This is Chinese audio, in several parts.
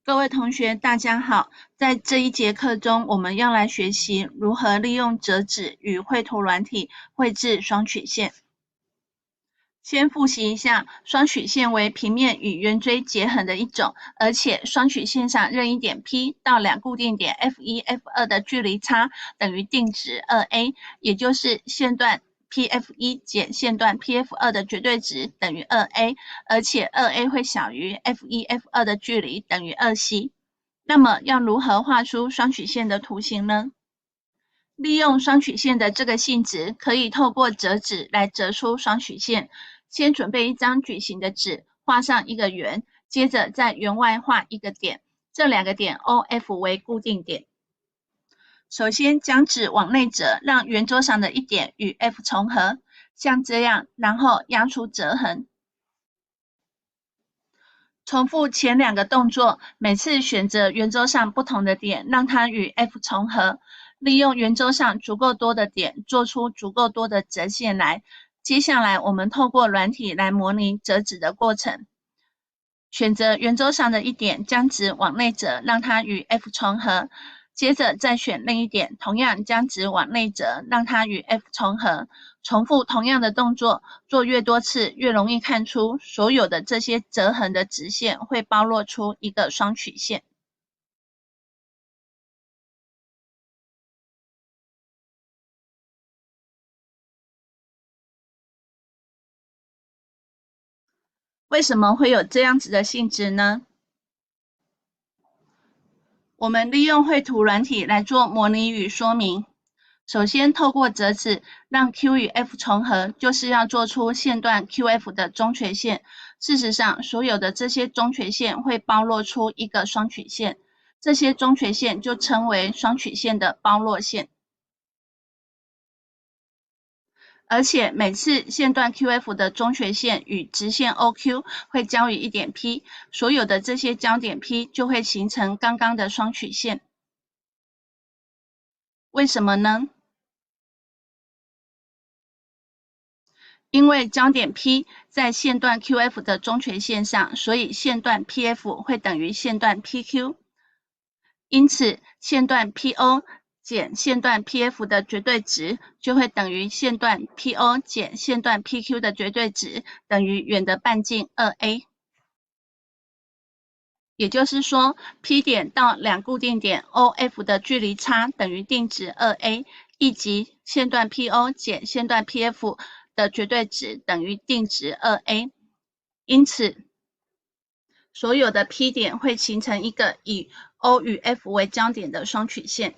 各位同学，大家好。在这一节课中，我们要来学习如何利用折纸与绘图软体绘制双曲线。先复习一下，双曲线为平面与圆锥结合的一种，而且双曲线上任一点 P 到两固定点 F1、F2 的距离差等于定值 2a， 也就是线段 PF1 减线段 PF2 的绝对值等于 2a， 而且 2a 会小于 F1、F2 的距离等于 2c。那么要如何画出双曲线的图形呢？利用双曲线的这个性质，可以透过折纸来折出双曲线。先准备一张矩形的纸，画上一个圆，接着在圆外画一个点，这两个点 OF 为固定点。首先将纸往内折，让圆周上的一点与 F 重合，像这样，然后压出折痕。重复前两个动作，每次选择圆周上不同的点，让它与 F 重合。利用圆周上足够多的点，做出足够多的折线来。接下来，我们透过软体来模拟折纸的过程。选择圆周上的一点，将纸往内折，让它与 F 重合。接着再选另一点，同样将纸往内折，让它与 F 重合。重复同样的动作，做越多次，越容易看出所有的这些折痕的直线会包络出一个双曲线。为什么会有这样子的性质呢？我们利用绘图软体来做模拟与说明。首先，透过折纸让 Q 与 F 重合，就是要做出线段 QF 的中垂线。事实上，所有的这些中垂线会包络出一个双曲线，这些中垂线就称为双曲线的包络线。而且每次线段 QF 的中垂线与直线 OQ 会交于一点 P， 所有的这些交点 P 就会形成刚刚的双曲线。为什么呢？因为交点 P 在线段 QF 的中垂线上，所以线段 PF 会等于线段 PQ。因此，线段 PO 减线段 PF 的绝对值就会等于线段 PO 减线段 PQ 的绝对值等于圆的半径 2a。也就是说 ，P 点到两固定点 OF 的距离差等于定值 2a， 亦即线段 PO 减线段 PF 的绝对值等于定值 2a。因此，所有的 P 点会形成一个以 O 与 F 为交点的双曲线。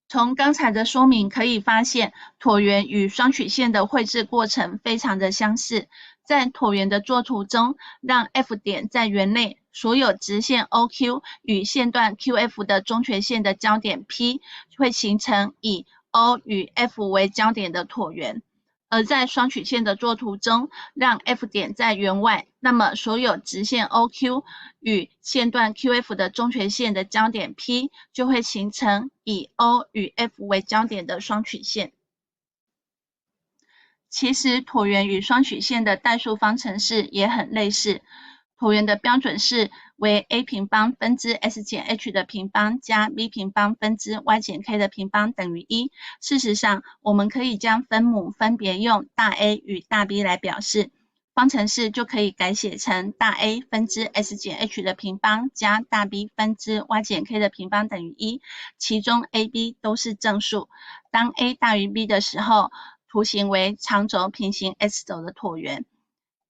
从刚才的说明可以发现，椭圆与双曲线的绘制过程非常的相似。在椭圆的作图中，让 F 点在圆内，所有直线 OQ 与线段 QF 的中垂线的交点 P 会形成以 O 与 F 为交点的椭圆。而在双曲线的作图中，让 F 点在圆外，那么所有直线 OQ 与线段 QF 的中垂线的交点 P 就会形成以 O 与 F 为交点的双曲线。其实椭圆与双曲线的代数方程式也很类似。椭圆的标准式为 a 平方分之 s 减 h 的平方加 b 平方分之 y 减 k 的平方等于1。事实上，我们可以将分母分别用大 A 与大 B 来表示，方程式就可以改写成大 A 分之 s 减 h 的平方加大 B 分之 y 减 k 的平方等于1，其中 a、b 都是正数。当 a 大于 b 的时候，图形为长轴平行 x 轴的椭圆。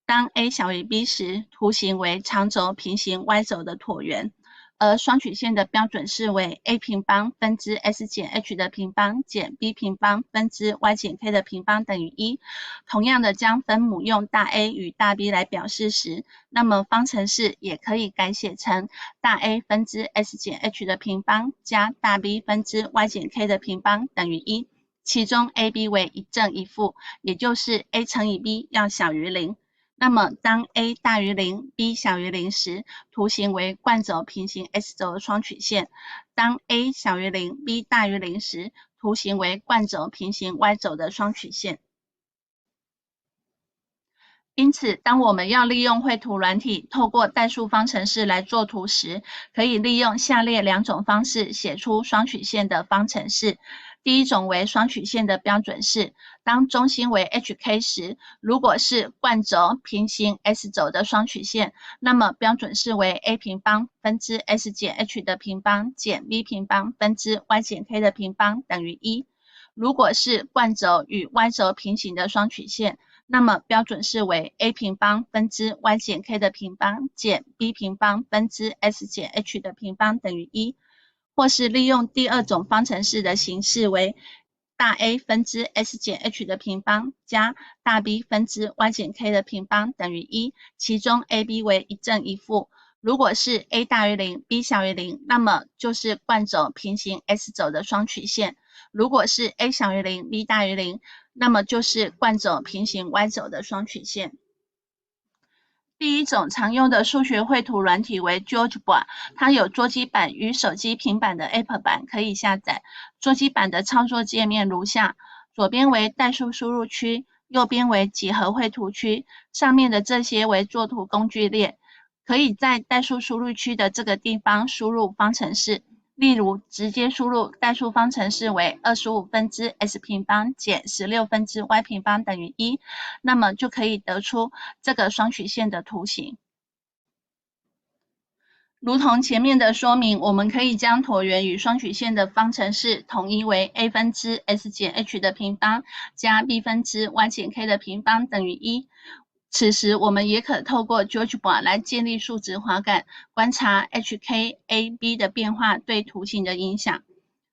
当 a 小于 b 时，图形为长轴平行 y 轴的椭圆。而双曲线的标准式为 a 平方分之 s 减 h 的平方减 b 平方分之 y 减 k 的平方等于1。同样的，将分母用大 A 与大 B 来表示时，那么方程式也可以改写成大 A 分之 s 减 h 的平方加大 B 分之 y 减 k 的平方等于1。其中 a、b 为一正一负，也就是 a 乘以 b 要小于0。那么当 a 大于0 b 小于0时，图形为惯轴平行 x 轴的双曲线。当 a 小于0 b 大于0时，图形为惯轴平行 y 轴的双曲线。因此，当我们要利用绘图软体透过代数方程式来做图时，可以利用下列2种方式写出双曲线的方程式。第一种为双曲线的标准式，当中心为 hk 时，如果是惯轴平行 s 轴的双曲线，那么标准式为 a 平方分之 s 减 h 的平方减 b 平方分之 y 减 k 的平方等于1。如果是惯轴与 y 轴平行的双曲线，那么标准式为 a 平方分之 y 减 k 的平方减 b 平方分之 s 减 h 的平方等于1，或是利用第2种方程式的形式为大 A 分之 s 减 h 的平方加大 B 分之 y 减 k 的平方等于1，其中 AB 为一正一负。如果是 a 大于0 b 小于0，那么就是惯轴平行 s 轴的双曲线。如果是 a 小于0 b 大于0，那么就是惯轴平行 y 轴的双曲线。第一种常用的数学绘图软体为 GeoGebra， 它有桌机版与手机平板的 App 版可以下载。桌机版的操作界面如下：左边为代数输入区，右边为几何绘图区，上面的这些为作图工具列。可以在代数输入区的这个地方输入方程式，例如直接输入代数方程式为25分之 s 平方减16分之 y 平方等于1，那么就可以得出这个双曲线的图形。如同前面的说明，我们可以将椭圆与双曲线的方程式统一为 a 分之 s 减 h 的平方加 b 分之 y 减 k 的平方等于1。此时，我们也可透过 GeoGebra 来建立数值滑杆，观察 hk、a、b 的变化对图形的影响。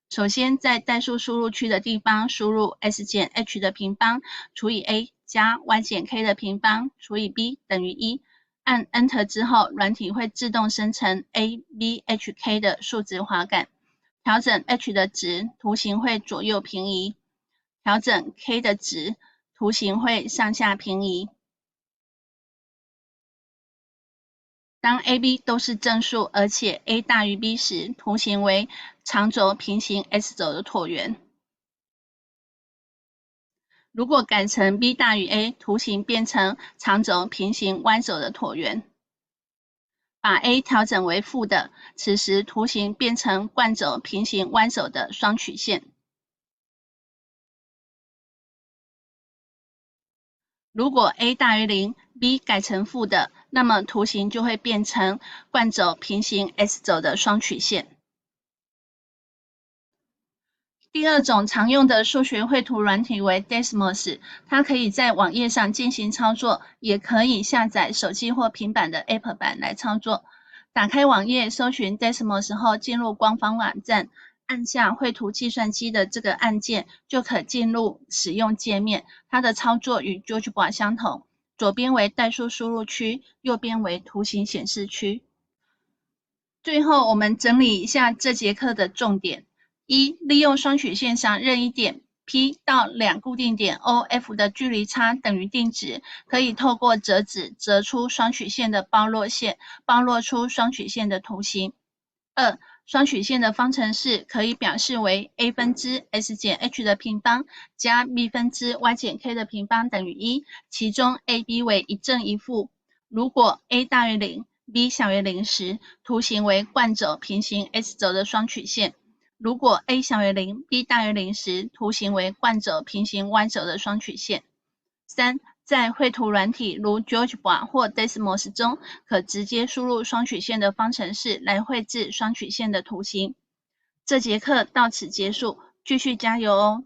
首先，在代数输入区的地方输入 s 减 h 的平方除以 a 加 y 减 k 的平方除以 b 等于1。按 Enter 之后，软体会自动生成 a、b、h、k 的数值滑杆。调整 h 的值，图形会左右平移；调整 k 的值，图形会上下平移。当 a、b 都是正数，而且 a 大于 b 时，图形为长轴平行 s 轴的椭圆。如果改成 b 大于 a， 图形变成长轴平行 y 轴的椭圆。把 a 调整为负的，此时图形变成惯轴平行 y 轴的双曲线。如果 a 大于0 b 改成负的，那么图形就会变成惯轴平行 s 轴的双曲线。第2种常用的数学绘图软体为 Desmos， 它可以在网页上进行操作，也可以下载手机或平板的 App 版来操作。打开网页，搜寻 Desmos 后，进入官方网站，按下绘图计算机的这个按键，就可进入使用界面。它的操作与 GeoGebra 相同，左边为代数输入区，右边为图形显示区。最后，我们整理一下这节课的重点。1. 利用双曲线上任意点 P 到2固定点 OF 的距离差等于定值，可以透过折纸折出双曲线的包络线，包络出双曲线的图形。2. 双曲线的方程式可以表示为 a 分之 s 减 h 的平方加 b 分之 y 减 k 的平方等于1，其中 a、b 为一正一负。如果 a 大于0 b 小于0时，图形为惯轴平行 s 轴的双曲线。如果 a 小于0 b 大于0时，图形为惯轴平行 y 轴的双曲线。3. 在绘图软体如 GeoGebra 或 Desmos 中，可直接输入双曲线的方程式来绘制双曲线的图形。这节课到此结束，继续加油哦！